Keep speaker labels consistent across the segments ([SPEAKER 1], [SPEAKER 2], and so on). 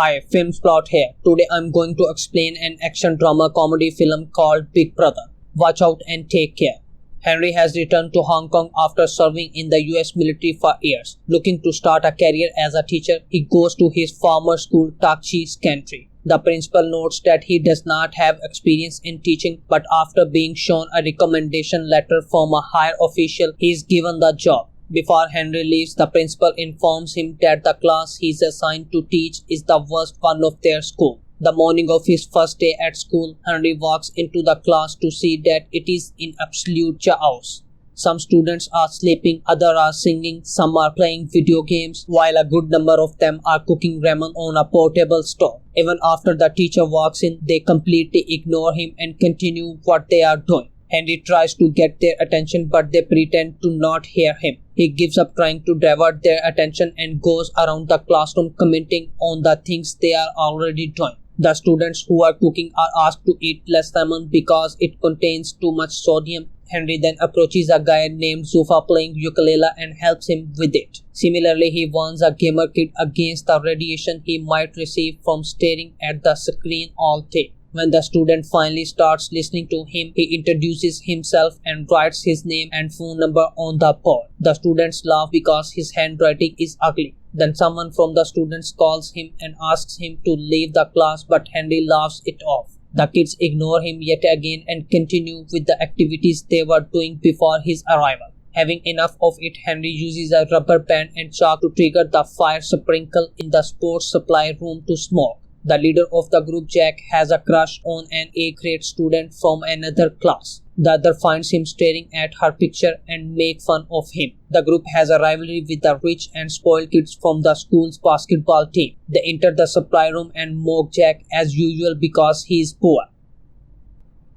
[SPEAKER 1] Hi, Films Plot here. Today I'm going to explain an action drama comedy film called Big Brother. Watch out and take care. Henry has returned to Hong Kong after serving in the US military for years. Looking to start a career as a teacher, he goes to his former school, Tak Chi Secondary. The principal notes that he does not have experience in teaching, but after being shown a recommendation letter from a higher official, he is given the job. Before Henry leaves, the principal informs him that the class he is assigned to teach is the worst one of their school. The morning of his first day at school, Henry walks into the class to see that it is in absolute chaos. Some students are sleeping, others are singing, some are playing video games, while a good number of them are cooking ramen on a portable stove. Even after the teacher walks in, they completely ignore him and continue what they are doing. Henry tries to get their attention, but they pretend to not hear him. He gives up trying to divert their attention and goes around the classroom commenting on the things they are already doing. The students who are cooking are asked to eat less ramen because it contains too much sodium. Henry then approaches a guy named Zufa playing ukulele and helps him with it. Similarly, he warns a gamer kid against the radiation he might receive from staring at the screen all day. When the student finally starts listening to him, he introduces himself and writes his name and phone number on the board. The students laugh because his handwriting is ugly. Then someone from the students calls him and asks him to leave the class, but Henry laughs it off. The kids ignore him yet again and continue with the activities they were doing before his arrival. Having enough of it, Henry uses a rubber band and chalk to trigger the fire sprinkle in the sports supply room to smoke. The leader of the group, Jack, has a crush on an A-grade student from another class. The other finds him staring at her picture and make fun of him. The group has a rivalry with the rich and spoiled kids from the school's basketball team. They enter the supply room and mock Jack as usual because he is poor.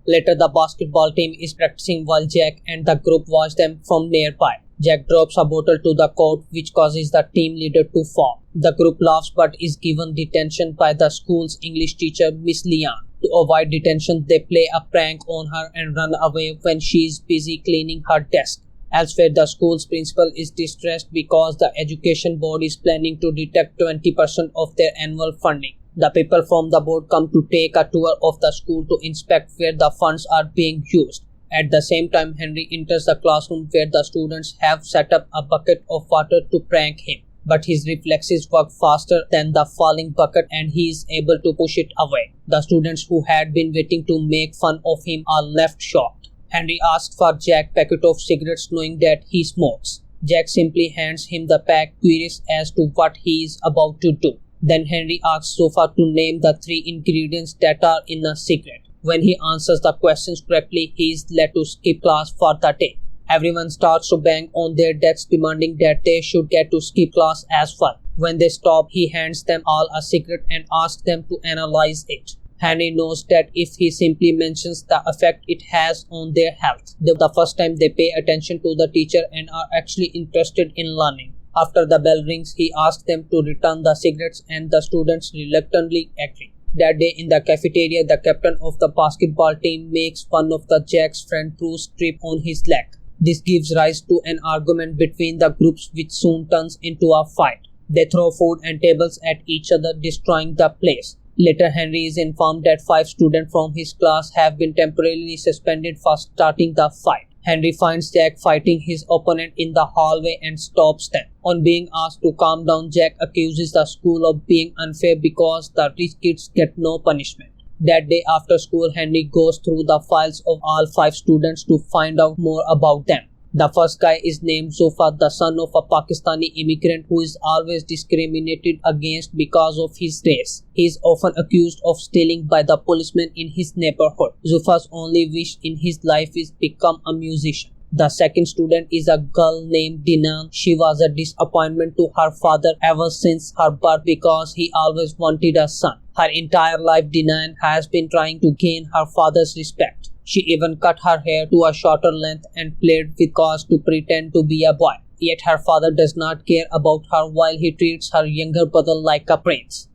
[SPEAKER 1] Later, the basketball team is practicing while Jack and the group watch them from nearby. Jack drops a bottle to the court, which causes the team leader to fall. The group laughs but is given detention by the school's English teacher, Miss Lian. To avoid detention, they play a prank on her and run away when she is busy cleaning her desk. Elsewhere, the school's principal is distressed because the education board is planning to deduct 20% of their annual funding. The people from the board come to take a tour of the school to inspect where the funds are being used. At the same time, Henry enters the classroom where the students have set up a bucket of water to prank him. But his reflexes work faster than the falling bucket and he is able to push it away. The students who had been waiting to make fun of him are left shocked. Henry asks for Jack's packet of cigarettes knowing that he smokes. Jack simply hands him the pack, curious as to what he is about to do. Then Henry asks Sofa to name the 3 ingredients that are in a cigarette. When he answers the questions correctly, he is led to skip class for the day. Everyone starts to bang on their desks demanding that they should get to skip class as well. When they stop, he hands them all a cigarette and asks them to analyze it. Henry knows that if he simply mentions the effect it has on their health, the first time they pay attention to the teacher and are actually interested in learning. After the bell rings, he asks them to return the cigarettes and the students reluctantly agree. That day in the cafeteria, the captain of the basketball team makes fun of the Jack's friend Bruce's strip on his leg. This gives rise to an argument between the groups which soon turns into a fight. They throw food and tables at each other, destroying the place. Later, Henry is informed that 5 students from his class have been temporarily suspended for starting the fight. Henry finds Jack fighting his opponent in the hallway and stops them. On being asked to calm down, Jack accuses the school of being unfair because the rich kids get no punishment. That day after school, Henry goes through the files of all 5 students to find out more about them. The first guy is named Zofa, the son of a Pakistani immigrant who is always discriminated against because of his race. He is often accused of stealing by the policemen in his neighborhood. Zofa's only wish in his life is become a musician. The second student is a girl named Dinan. She was a disappointment to her father ever since her birth because he always wanted a son. Her entire life, Dinan has been trying to gain her father's respect. She even cut her hair to a shorter length and played with cars to pretend to be a boy. Yet her father does not care about her while he treats her younger brother like a prince.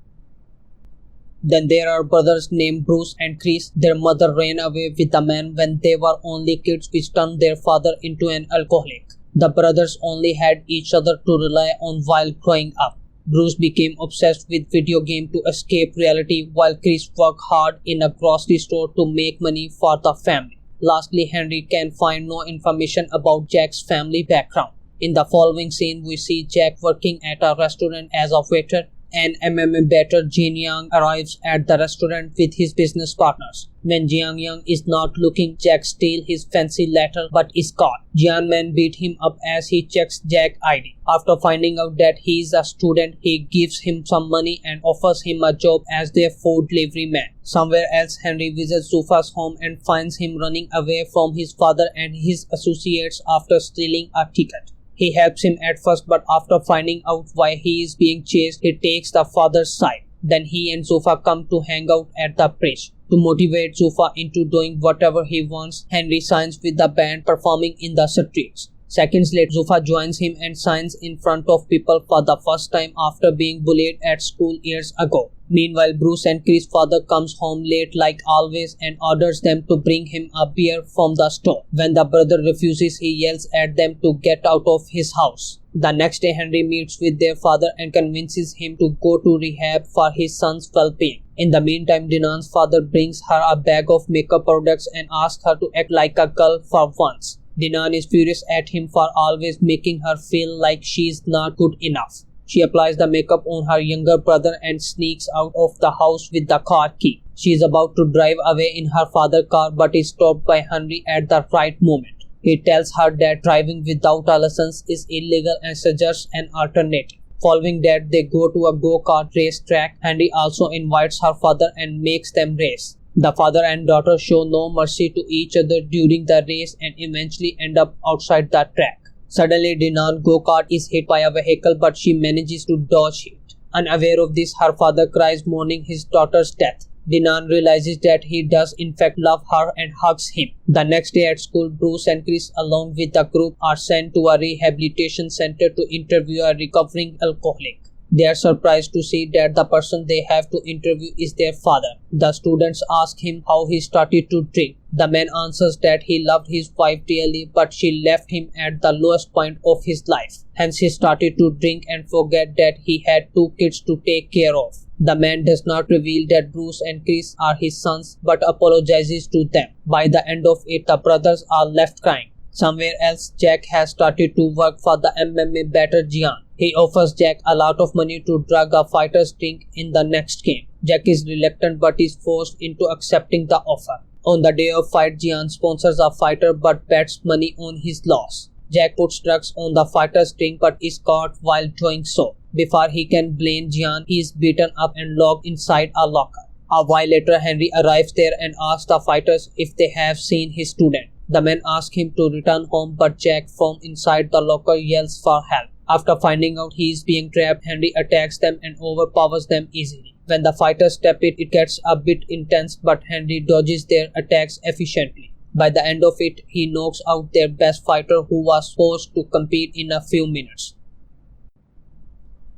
[SPEAKER 1] Then there are brothers named Bruce and Chris. Their mother ran away with a man when they were only kids, which turned their father into an alcoholic. The brothers only had each other to rely on while growing up. Bruce became obsessed with video game to escape reality while Chris worked hard in a grocery store to make money for the family. Lastly, Henry can find no information about Jack's family background. In the following scene, we see Jack working at a restaurant as a waiter, and MMA batter Jin Yang arrives at the restaurant with his business partners. When Jiang Yang is not looking, Jack steals his fancy letter but is caught. Jian Man beat him up as he checks Jack's ID. After finding out that he is a student, he gives him some money and offers him a job as their food delivery man. Somewhere else, Henry visits Zufa's home and finds him running away from his father and his associates after stealing a ticket. He helps him at first, but after finding out why he is being chased, he takes the father's side. Then he and Zufa come to hang out at the bridge. To motivate Zufa into doing whatever he wants, Henry signs with the band performing in the streets. Seconds later, Zufa joins him and signs in front of people for the first time after being bullied at school years ago. Meanwhile, Bruce and Chris' father comes home late like always and orders them to bring him a beer from the store. When the brother refuses, he yells at them to get out of his house. The next day, Henry meets with their father and convinces him to go to rehab for his son's well-being. In the meantime, Dinan's father brings her a bag of makeup products and asks her to act like a girl for once. Dinan is furious at him for always making her feel like she is not good enough. She applies the makeup on her younger brother and sneaks out of the house with the car key. She is about to drive away in her father's car but is stopped by Henry at the right moment. He tells her that driving without a license is illegal and suggests an alternative. Following that, they go to a go-kart race track. Henry also invites her father and makes them race. The father and daughter show no mercy to each other during the race and eventually end up outside the track. Suddenly, Dinan's go-kart is hit by a vehicle but she manages to dodge it. Unaware of this, her father cries mourning his daughter's death. Dinan realizes that he does in fact love her and hugs him. The next day at school, Bruce and Chris along with the group are sent to a rehabilitation center to interview a recovering alcoholic. They are surprised to see that the person they have to interview is their father. The students ask him how he started to drink. The man answers that he loved his wife dearly but she left him at the lowest point of his life. Hence he started to drink and forget that he had 2 kids to take care of. The man does not reveal that Bruce and Chris are his sons but apologizes to them. By the end of it, the brothers are left crying. Somewhere else, Jack has started to work for the MMA batter Jian. He offers Jack a lot of money to drug a fighter's drink in the next game. Jack is reluctant but is forced into accepting the offer. On the day of fight, Jian sponsors a fighter but bets money on his loss. Jack puts drugs on the fighter's drink but is caught while doing so. Before he can blame Jian, he is beaten up and locked inside a locker. A while later, Henry arrives there and asks the fighters if they have seen his student. The men ask him to return home but Jack from inside the locker yells for help. After finding out he is being trapped, Henry attacks them and overpowers them easily. When the fighters step it gets a bit intense but Henry dodges their attacks efficiently. By the end of it, he knocks out their best fighter who was forced to compete in a few minutes.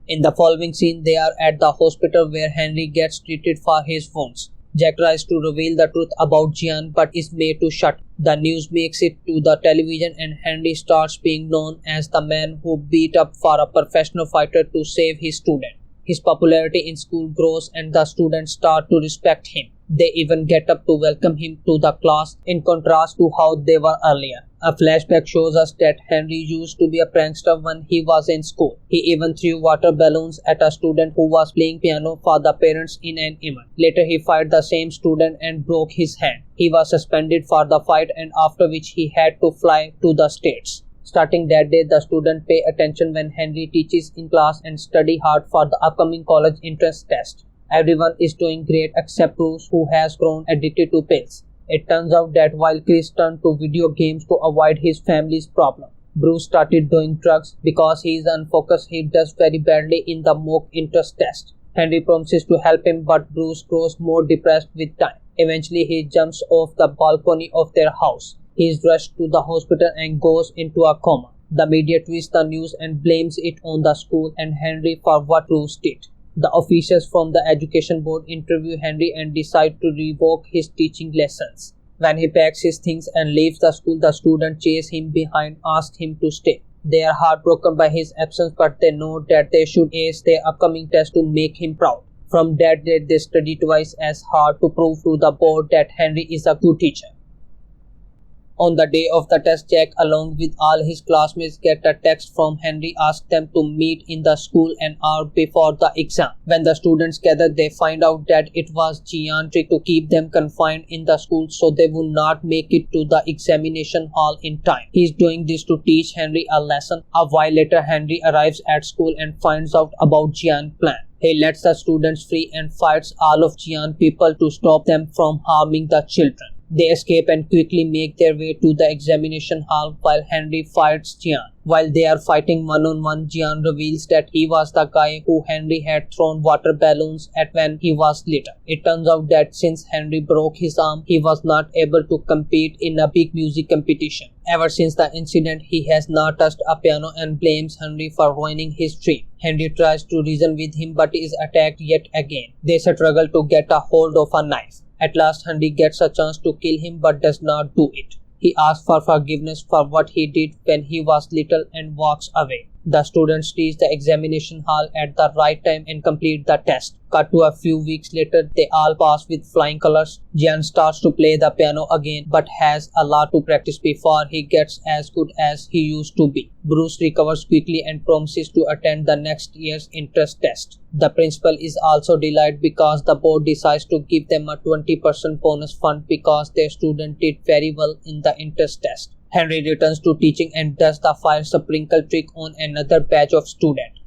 [SPEAKER 1] In the following scene, they are at the hospital where Henry gets treated for his wounds. Jack tries to reveal the truth about Jian but is made to shut. The news makes it to the television and Henry starts being known as the man who beat up for a professional fighter to save his student. His popularity in school grows and the students start to respect him. They even get up to welcome him to the class in contrast to how they were earlier. A flashback shows us that Henry used to be a prankster when he was in school. He even threw water balloons at a student who was playing piano for the parents in an event. Later he fired the same student and broke his hand. He was suspended for the fight and after which he had to fly to the States. Starting that day, the students pay attention when Henry teaches in class and study hard for the upcoming college entrance test. Everyone is doing great except Bruce, who has grown addicted to pills. It turns out that while Chris turned to video games to avoid his family's problem, Bruce started doing drugs. Because he is unfocused, he does very badly in the mock entrance test. Henry promises to help him but Bruce grows more depressed with time. Eventually he jumps off the balcony of their house. He is rushed to the hospital and goes into a coma. The media twists the news and blames it on the school and Henry for what Bruce did. The officials from the education board interview Henry and decide to revoke his teaching lessons. When he packs his things and leaves the school, the students chase him behind, ask him to stay. They are heartbroken by his absence, but they know that they should ace their upcoming test to make him proud. From that day, they study twice as hard to prove to the board that Henry is a good teacher. On the day of the test, Jack, along with all his classmates, get a text from Henry asking them to meet in the school an hour before the exam. When the students gather, they find out that it was Gian's trick to keep them confined in the school so they would not make it to the examination hall in time. He is doing this to teach Henry a lesson. A while later, Henry arrives at school and finds out about Gian's plan. He lets the students free and fights all of Gian's people to stop them from harming the children. They escape and quickly make their way to the examination hall while Henry fights Gian. While they are fighting one-on-one, Gian reveals that he was the guy who Henry had thrown water balloons at when he was little. It turns out that since Henry broke his arm, he was not able to compete in a big music competition. Ever since the incident, he has not touched a piano and blames Henry for ruining his dream. Henry tries to reason with him but is attacked yet again. They struggle to get a hold of a knife. At last, Henry gets a chance to kill him but does not do it. He asks for forgiveness for what he did when he was little and walks away. The students reach the examination hall at the right time and complete the test. Cut to a few weeks later, they all pass with flying colors. Gian starts to play the piano again but has a lot to practice before he gets as good as he used to be. Bruce recovers quickly and promises to attend the next year's entrance test. The principal is also delighted because the board decides to give them a 20% bonus fund because their student did very well in the entrance test. Henry returns to teaching and does the fire sprinkle trick on another batch of students.